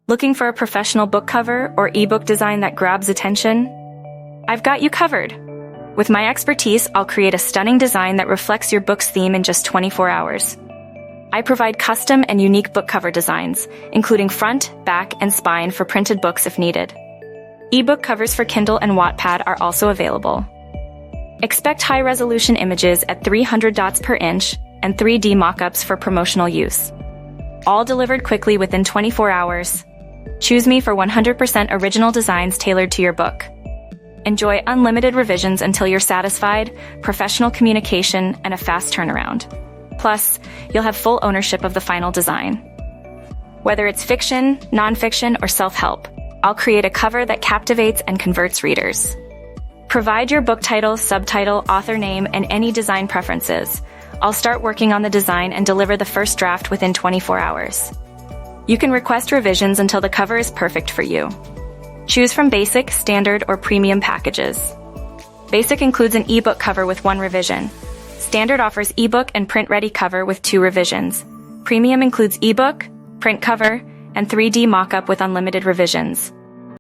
Looking for a professional book cover or ebook design that grabs attention? I've got you covered. With my expertise, I'll create a stunning design that reflects your book's theme in just 24 hours. I provide custom and unique book cover designs, including front, back, and spine for printed books if needed. Ebook covers for Kindle and Wattpad are also available. Expect high-resolution images at 300 dots per inch and 3D mockups for promotional use. All delivered quickly within 24 hours. Choose me for 100% original designs tailored to your book. Enjoy unlimited revisions until you're satisfied, professional communication, and a fast turnaround. Plus, you'll have full ownership of the final design. Whether it's fiction, nonfiction, or self-help, I'll create a cover that captivates and converts readers. Provide your book title, subtitle, author name, and any design preferences. I'll start working on the design and deliver the first draft within 24 hours. You can request revisions until the cover is perfect for you. Choose from basic, standard, or premium packages. Basic includes an ebook cover with 1 revision. Standard offers ebook and print-ready cover with 2 revisions. Premium includes ebook, print cover, and 3D mockup with unlimited revisions.